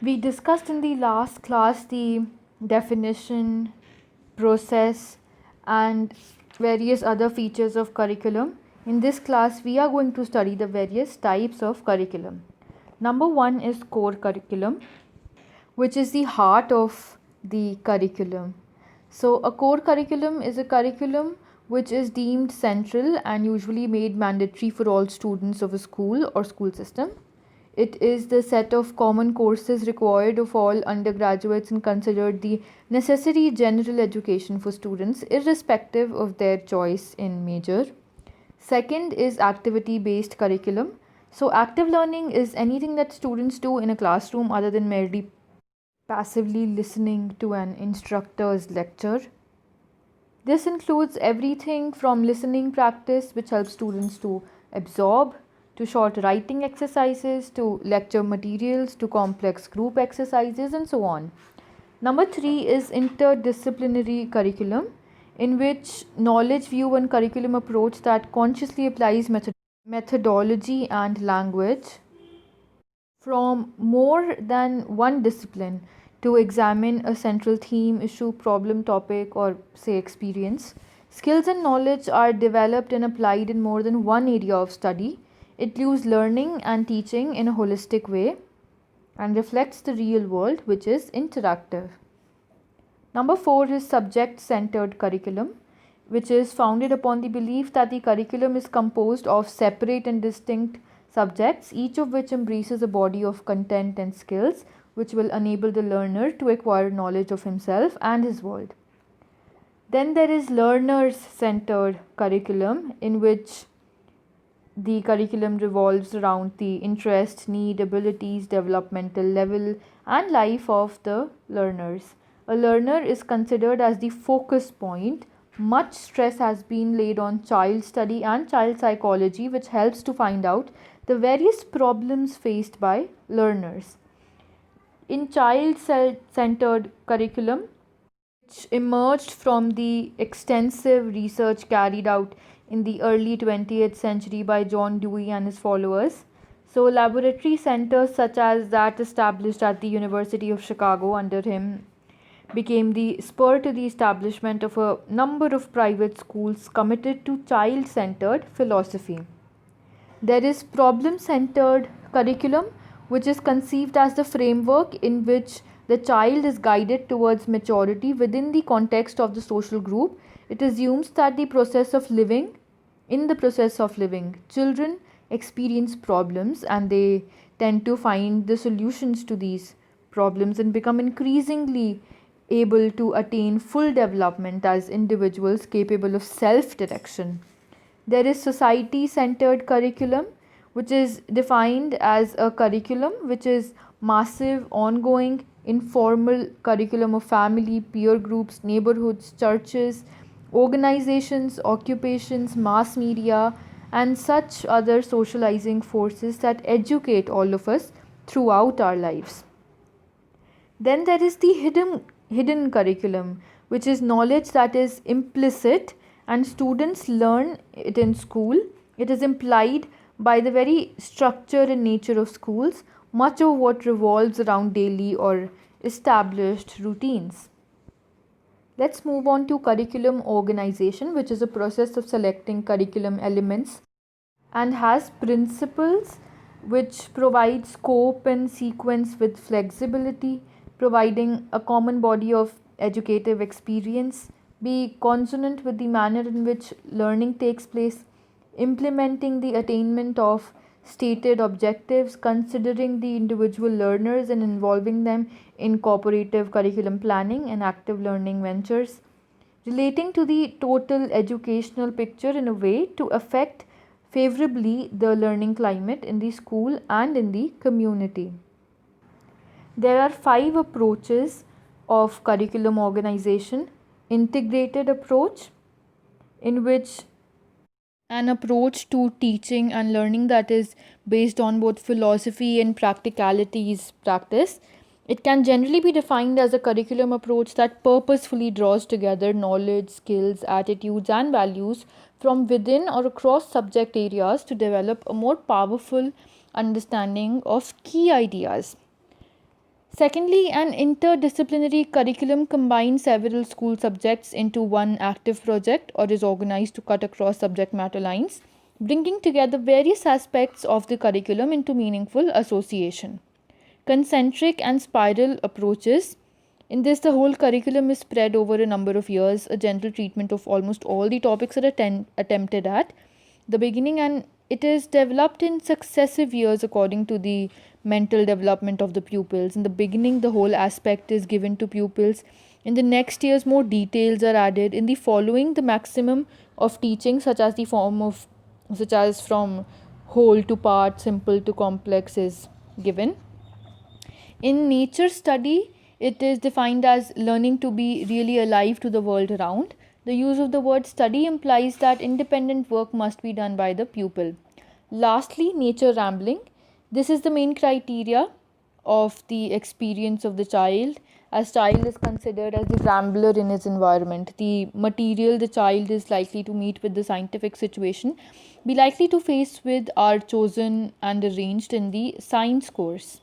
We discussed in the last class the definition, process, and various other features of curriculum. In this class, we are going to study the various types of curriculum. Number one is core curriculum, which is the heart of the curriculum. So, a core curriculum is a curriculum which is deemed central and usually made mandatory for all students of a school or school system. It is the set of common courses required of all undergraduates and considered the necessary general education for students, irrespective of their choice in major. Second is activity based curriculum. So, active learning is anything that students do in a classroom other than merely passively listening to an instructor's lecture. This includes everything from listening practice, which helps students to absorb, to short writing exercises, to lecture materials, to complex group exercises, and so on. Number three is interdisciplinary curriculum, in which knowledge view and curriculum approach that consciously applies methodology and language from more than one discipline to examine a central theme, issue, problem, topic, or say experience. Skills and knowledge are developed and applied in more than one area of study. It includes learning and teaching in a holistic way and reflects the real world, which is interactive. Number four is subject centered curriculum, which is founded upon the belief that the curriculum is composed of separate and distinct subjects, each of which embraces a body of content and skills which will enable the learner to acquire knowledge of himself and his world. Then there is learners centered curriculum, in which the curriculum revolves around the interest, need, abilities, developmental level, and life of the learners. A learner is considered as the focus point. Much stress has been laid on child study and child psychology, which helps to find out the various problems faced by learners. In child centered curriculum, which emerged from the extensive research carried out in the early 20th century by John Dewey and his followers. So, laboratory centers such as that established at the University of Chicago under him became the spur to the establishment of a number of private schools committed to child centered philosophy. There is problem centered curriculum, which is conceived as the framework in which the child is guided towards maturity within the context of the social group. It assumes that in the process of living, children experience problems and they tend to find the solutions to these problems and become increasingly able to attain full development as individuals capable of self direction. There is society centered curriculum, which is defined as a curriculum which is massive, ongoing, informal curriculum of family, peer groups, neighborhoods, churches, organizations, occupations, mass media, and such other socializing forces that educate all of us throughout our lives. Then there is the hidden curriculum, which is knowledge that is implicit and students learn it in school. It is implied by the very structure and nature of schools, much of what revolves around daily or established routines. Let's move on to curriculum organization, which is a process of selecting curriculum elements and has principles which provide scope and sequence with flexibility, providing a common body of educative experience, be consonant with the manner in which learning takes place, implementing the attainment of stated objectives, considering the individual learners and involving them in cooperative curriculum planning and active learning ventures, relating to the total educational picture in a way to affect favorably the learning climate in the school and in the community. There are 5 approaches of curriculum organization. Integrated approach, in which an approach to teaching and learning that is based on both philosophy and practicalities practice. It can generally be defined as a curriculum approach that purposefully draws together knowledge, skills, attitudes, and values from within or across subject areas to develop a more powerful understanding of key ideas. Secondly, an interdisciplinary curriculum combines several school subjects into one active project or is organized to cut across subject matter lines, bringing together various aspects of the curriculum into meaningful association. Concentric and spiral approaches. In this, the whole curriculum is spread over a number of years. A general treatment of almost all the topics are attempted at the beginning, and it is developed in successive years according to the mental development of the pupils. In the beginning, the whole aspect is given to pupils. In the next years, more details are added. In the following, the maximum of teaching, such as from whole to part, simple to complex, is given. In nature study, it is defined as learning to be really alive to the world around. The use of the word study implies that independent work must be done by the pupil. Lastly, nature rambling. This is the main criteria of the experience of the child, as child is considered as the rambler in his environment. The material the child is likely to meet with the scientific situation be likely to face with are chosen and arranged in the science course.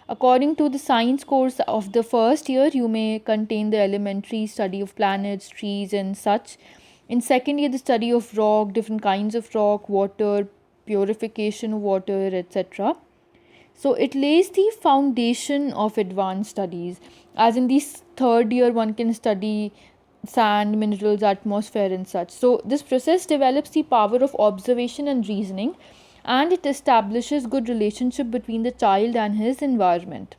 According to the science course of the first year, you may contain the elementary study of planets, trees, and such. In second year, the study of rock, different kinds of rock, water, purification of water, etc. So it lays the foundation of advanced studies. As in this third year, one can study sand, minerals, atmosphere, and such. So this process develops the power of observation and reasoning, and it establishes good relationship between the child and his environment.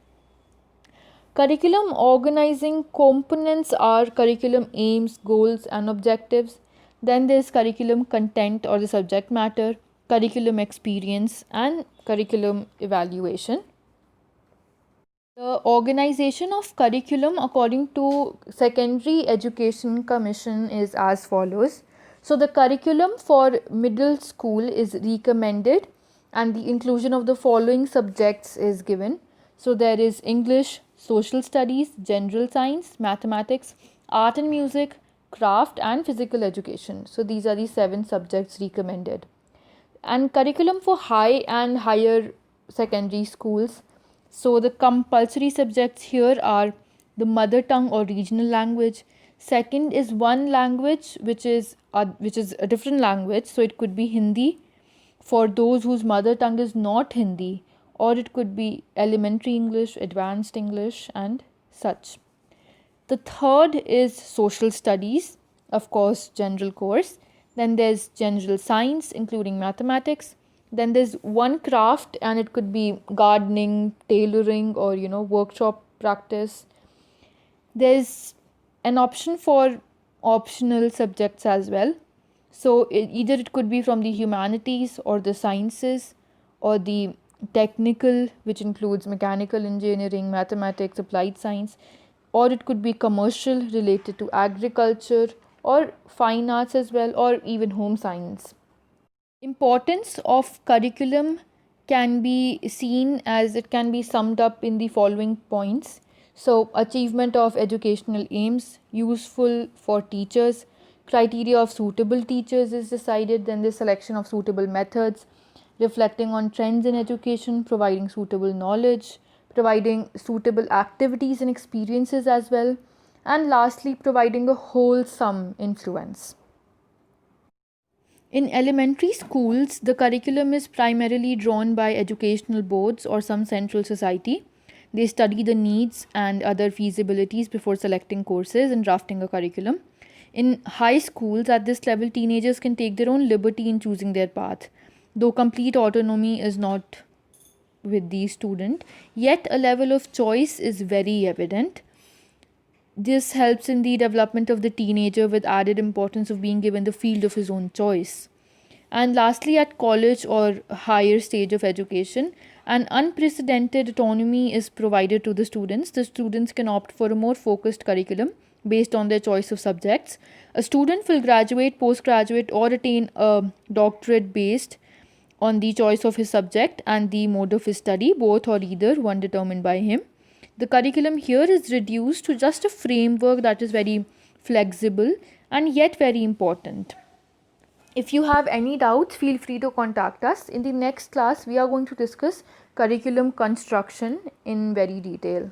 Curriculum organizing components are curriculum aims, goals, and objectives. Then there's curriculum content or the subject matter, curriculum experience, and curriculum evaluation. The organization of curriculum according to Secondary Education Commission is as follows. So the curriculum for middle school is recommended and the inclusion of the following subjects is given. So there is English, social studies, general science, mathematics, art and music, craft and physical education. So these are the 7 subjects recommended. And curriculum for high and higher secondary schools. So the compulsory subjects here are the mother tongue or regional language. Second is one language which is a different language. So it could be Hindi for those whose mother tongue is not Hindi, or it could be elementary English, advanced English, and such. The third is social studies, of course, general course. Then there's general science, including mathematics. Then there's one craft, and it could be gardening, tailoring, or workshop practice. There's an option for optional subjects as well. So either it could be from the humanities or the sciences or the technical, which includes mechanical engineering, mathematics, applied science, or it could be commercial related to agriculture or fine arts as well, or even home science. Importance of curriculum can be seen as it can be summed up in the following points. So achievement of educational aims, useful for teachers, criteria of suitable teachers is decided, then the selection of suitable methods, reflecting on trends in education, providing suitable knowledge, providing suitable activities and experiences as well, and lastly providing a wholesome influence. In elementary schools, the curriculum is primarily drawn by educational boards or some central society. They study the needs and other feasibilities before selecting courses and drafting a curriculum. In high schools, at this level, teenagers can take their own liberty in choosing their path. Though complete autonomy is not with the student, yet a level of choice is very evident. This helps in the development of the teenager with added importance of being given the field of his own choice. And lastly, at college or higher stage of education, an unprecedented autonomy is provided to the students. The students can opt for a more focused curriculum based on their choice of subjects. A student will graduate, postgraduate, or attain a doctorate based on the choice of his subject and the mode of his study, both or either one determined by him. The curriculum here is reduced to just a framework that is very flexible and yet very important. If you have any doubts, feel free to contact us. In the next class, we are going to discuss curriculum construction in very detail.